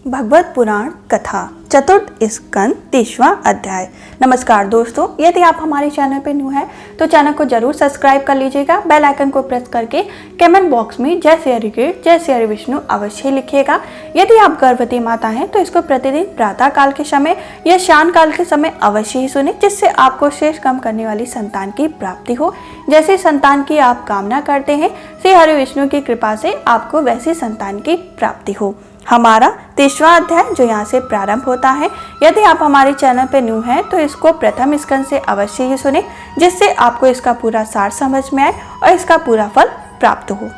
भगवत पुराण कथा चतुर्थ स्कंद 30वां अध्याय। नमस्कार दोस्तों, यदि आप हमारे चैनल पर न्यू हैं तो चैनल को जरूर सब्सक्राइब कर लीजिएगा। बेल आइकन को प्रेस करके कमेंट बॉक्स में जय श्री हरि जय श्री हरि विष्णु अवश्य लिखिएगा। यदि आप गर्भवती माता हैं तो इसको प्रतिदिन प्रातः काल के समय या शाम काल के समय अवश्य ही सुने, जिससे आपको शेष कम करने वाली संतान की प्राप्ति हो। जैसे संतान की आप कामना करते हैं, श्री हरि विष्णु की कृपा से आपको वैसी संतान की प्राप्ति हो। हमारा 30वां अध्याय जो यहाँ से प्रारंभ होता है। यदि आप हमारे चैनल पर न्यू हैं तो इसको प्रथम स्कंद से अवश्य ही सुने, जिससे आपको इसका पूरा सार समझ में आए और इसका पूरा फल प्राप्त हो।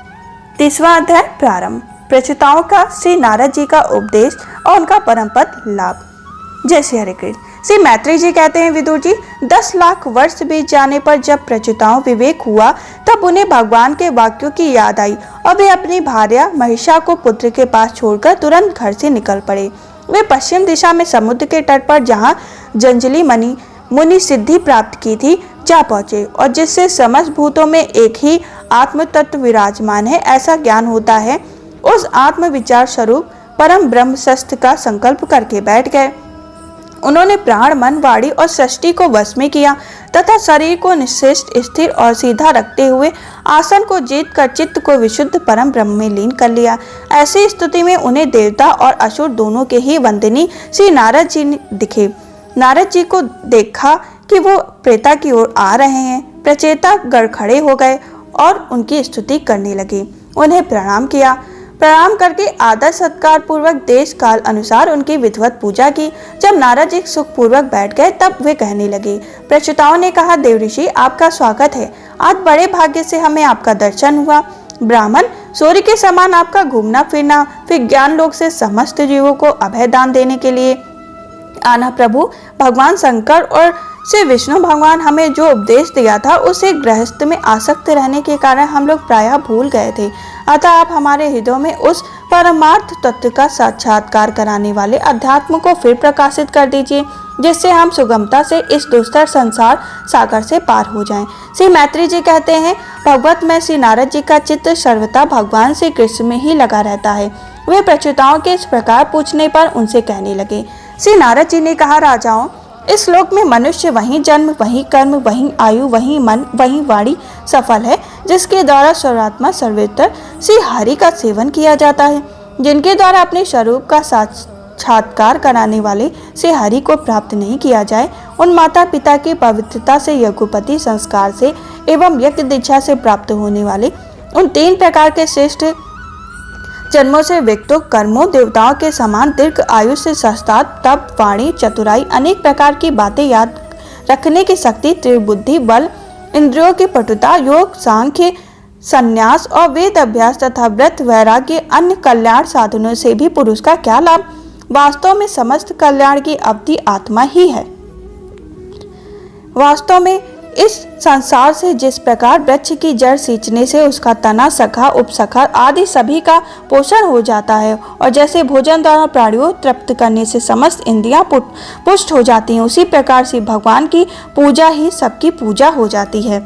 30वां अध्याय प्रारंभ। प्रचेताओं का श्री नारद जी का उपदेश और उनका परम पद लाभ। जय श्री हरि कृष्ण। श्री मैत्री जी कहते हैं, विदुर जी 10 लाख वर्ष बीत जाने पर जब प्रचेताओं विवेक हुआ तब उन्हें भगवान के वाक्यों की याद आई और वे अपनी भार्या महिषा को पुत्र के पास छोड़कर तुरंत घर से निकल पड़े। वे पश्चिम दिशा में समुद्र के तट पर जहाँ जंजली मुनि सिद्धि प्राप्त की थी जा पहुँचे, और जिससे समस्त भूतों में एक ही आत्म तत्व विराजमान है ऐसा ज्ञान होता है, उस आत्म विचार स्वरूप परम ब्रह्म शस्त्र का संकल्प करके बैठ गए। उन्होंने प्राण, मन, वाणी और सृष्टि को वश में किया तथा शरीर को निश्चित, स्थिर और सीधा रखते हुए आसन को जीत कर चित्त को विशुद्ध परम ब्रह्म में लीन कर लिया। ऐसी स्थिति में उन्हें देवता और असुर दोनों के ही वंदनीय श्री नारद जी दिखे। नारद जी को देखा कि वो प्रेता की ओर आ रहे हैं। प्रचेता गड़ खड़े हो गए और उनकी स्तुति करने लगे। उन्हें प्रणाम किया। प्रणाम करके आदर सत्कार पूर्वक देश काल अनुसार उनकी विधिवत पूजा की। जब नारद जी सुख पूर्वक बैठ गए तब वे कहने लगे। प्रचेताओं ने कहा, देव ऋषि आपका स्वागत है। आज बड़े भाग्य से हमें आपका दर्शन हुआ। ब्राह्मण सूर्य के समान आपका घूमना फिरना, फिर ज्ञान लोक से समस्त जीवों को अभय दान देने के लिए आना। प्रभु भगवान शंकर और श्री विष्णु भगवान हमें जो उपदेश दिया था उसे गृहस्थ में आसक्त रहने के कारण हम लोग प्रायः भूल गए थे। अतः आप हमारे हृदय में उस परमार्थ तत्व का साक्षात्कार कराने वाले अध्यात्म को फिर प्रकाशित कर दीजिए, जिससे हम सुगमता से इस दुस्तर संसार सागर से पार हो जाएं। श्री मैत्री जी कहते हैं, भगवत में श्री नारद जी का चित्त सर्वथा भगवान श्री कृष्ण में ही लगा रहता है। वे प्रचेताओं के इस प्रकार पूछने पर उनसे कहने लगे। श्री नारद जी ने कहा, राजाओं, इस लोक में मनुष्य वही जन्म, वही कर्म, वही आयु, वही मन, वही वाणी सफल है, जिसके द्वारा सर्वात्मा सर्वोत्तर श्री हरि का सेवन किया जाता है। जिनके द्वारा अपने स्वरूप का साक्षात्कार कराने वाले श्री हरि को प्राप्त नहीं किया जाए, उन माता पिता की पवित्रता से, यज्ञोपति संस्कार से एवं यज्ञ दीक्षा से प्राप्त होने वाले उन 3 प्रकार के श्रेष्ठ जन्मों से व्यक्तों कर्मों, देवताओं के समान दीर्घ आयु से सस्तात तप, वाणी, चतुराई, अनेक प्रकार की बातें याद रखने की शक्ति, त्रिबुद्धि बल, इंद्रियों की पटुता, योग, सांख्य, संन्यास और वेद अभ्यास तथा व्रत, वैराग्य, अन्य कल्याण साधनों से भी पुरुष का क्या लाभ। वास्तव में समस्त कल्याण की अवधि आत्मा ही है। वास्तव में इस संसार से जिस प्रकार वृक्ष की जड़ सींचने से उसका तना, शाखा, उपशाखा आदि सभी का पोषण हो जाता है, और जैसे भोजन द्वारा प्राणियों तृप्त करने से समस्त इंद्रियां पुष्ट हो जाती हैं, उसी प्रकार से भगवान की पूजा ही सबकी पूजा हो जाती है।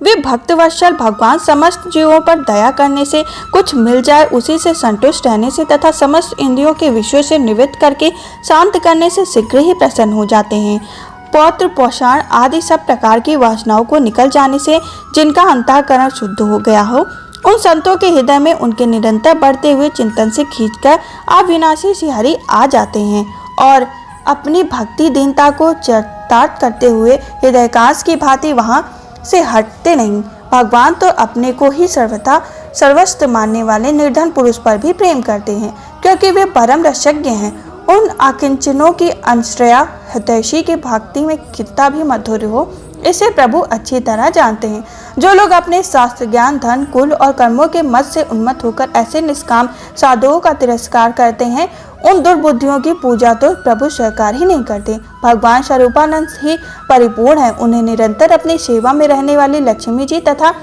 वे भक्तवत्सल भगवान समस्त जीवों पर दया करने से, कुछ मिल जाए उसी से संतुष्ट रहने से तथा समस्त इंद्रियों के विषयों से निवृत्त करके शांत करने से शीघ्र ही प्रसन्न हो जाते हैं। पौत्र पोषण आदि सब प्रकार की वासनाओं को निकल जाने से जिनका अंतःकरण शुद्ध हो गया हो, उन संतों के हृदय में उनके निरंतर बढ़ते हुए चिंतन से खींचकर अविनाशी श्री हरि आ जाते हैं और अपनी भक्ति दीनता को चरितार्थ करते हुए हृदयकाश की भांति वहां से हटते नहीं। भगवान तो अपने को ही सर्वथा सर्वस्व मानने वाले निर्धन पुरुष पर भी प्रेम करते हैं, क्योंकि वे परम रसज्ञ हैं। उन अकिंचनों की अंश्रया हितैषी की भक्ति में कितना भी मधुर्य हो, इसे प्रभु अच्छी तरह जानते हैं। जो लोग अपने शास्त्र ज्ञान, धन, कुल और कर्मों के मत से उन्मत्त होकर ऐसे निष्काम साधुओं का तिरस्कार करते हैं, उन दुर्बुद्धियों की पूजा तो प्रभु स्वीकार ही नहीं करते। भगवान स्वरूपानंद ही परिपूर्ण है। उन्हें निरंतर अपनी सेवा में रहने वाली लक्ष्मी जी तथा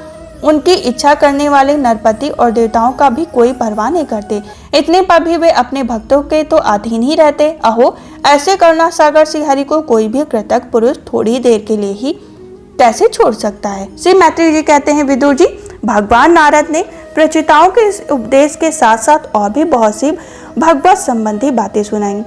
उनकी इच्छा करने वाले नरपति और देवताओं का भी कोई परवाह नहीं करते। इतने पर भी वे अपने भक्तों के तो अधीन ही रहते। अहो, ऐसे करुणा सागर श्री हरि को कोई भी कृतज्ञ पुरुष थोड़ी देर के लिए ही कैसे छोड़ सकता है। श्री मैत्री जी कहते हैं, विदुर जी, भगवान नारद ने प्रचेताओं के इस उपदेश के साथ साथ और भी बहुत सी भगवत संबंधी बातें सुनाई।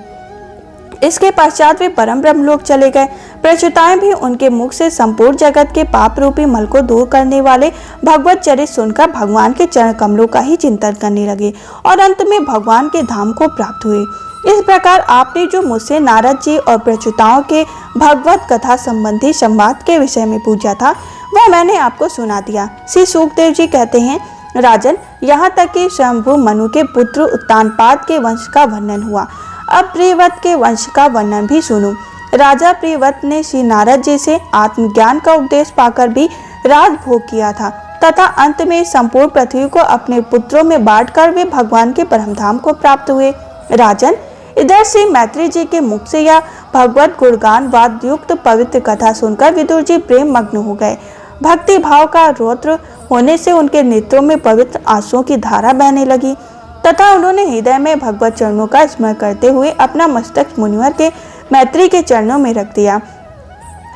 इसके पश्चात वे परम ब्रह्मलोक चले गए। प्रचुताएं भी उनके मुख से संपूर्ण जगत के पाप रूपी मल को दूर करने वाले भगवत चरित्र सुनकर भगवान के चरण कमलों का ही चिंतन करने लगे और अंत में भगवान के धाम को प्राप्त हुए। इस प्रकार आपने जो मुझसे नारद जी और प्रचुताओं के भगवत कथा संबंधी संवाद के विषय में पूछा था, वह मैंने आपको सुना दिया। श्री सुखदेव जी कहते हैं, राजन, यहाँ तक कि स्वयंभू मनु के पुत्र उत्तानपाद के वंश का वर्णन हुआ। अब प्रियव्रत के वंश का वर्णन भी सुनो। राजा प्रियव्रत ने श्री नारद जी से आत्मज्ञान का उपदेश पाकर भी राजभोग किया था तथा अंत में संपूर्ण पृथ्वी को अपने पुत्रों में बांटकर वे भगवान के परमधाम को प्राप्त हुए। राजन, इधर श्री मैत्री जी के मुख से यह भगवत गुणगान वाद युक्त पवित्र कथा सुनकर विदुर जी प्रेम मग्न हो गए। भक्ति भाव का रौद्र होने से उनके नेत्रों में पवित्र आंसुओं की धारा बहने लगी तथा उन्होंने हृदय में भगवत चरणों का स्मरण करते हुए अपना मस्तक मुनिवर के मैत्री के चरणों में रख दिया।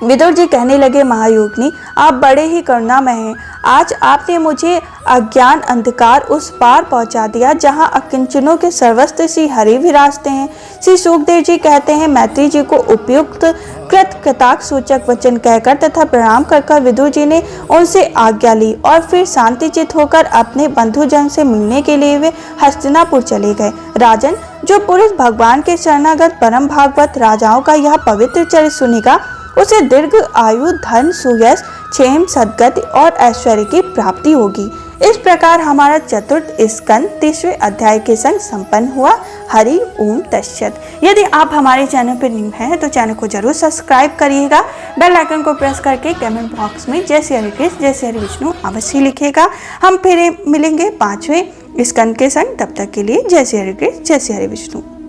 विदुर जी कहने लगे, महायोगिनी, आप बड़े ही करुणामय हैं। आज आपने मुझे अज्ञान अंधकार उस पार पहुंचा दिया जहां अकिंचनों के सर्वस्व श्री हरि विराजते हैं। श्री सुखदेव जी कहते हैं, मैत्री जी को उपयुक्त कृत कटाक्ष सूचक वचन कहकर तथा प्रणाम कर विदुर जी ने उनसे आज्ञा ली और फिर शांतिचित होकर अपने बंधुजन से मिलने के लिए वे हस्तिनापुर चले गए। राजन, जो पुरुष भगवान के शरणागत परम भागवत राजाओं का यह पवित्र चरित्र सुनेगा, उसे दीर्घ आयु, धन, सुयश, क्षेम, सद्गति और ऐश्वर्य की प्राप्ति होगी। इस प्रकार हमारा चतुर्थ स्कंद 30वें अध्याय के संग संपन्न हुआ। हरि ओम तत्सत। यदि आप हमारे चैनल पर न्यू हैं तो चैनल को जरूर सब्सक्राइब करिएगा। बेल आइकन को प्रेस करके कमेंट बॉक्स में जय श्री हरि कृष्ण, जय श्री हरि विष्णु अवश्य लिखिएगा। हम फिर मिलेंगे 5वें स्कंद के संग। तब तक के लिए जय श्री हरि कृष्ण, जय श्री हरि विष्णु।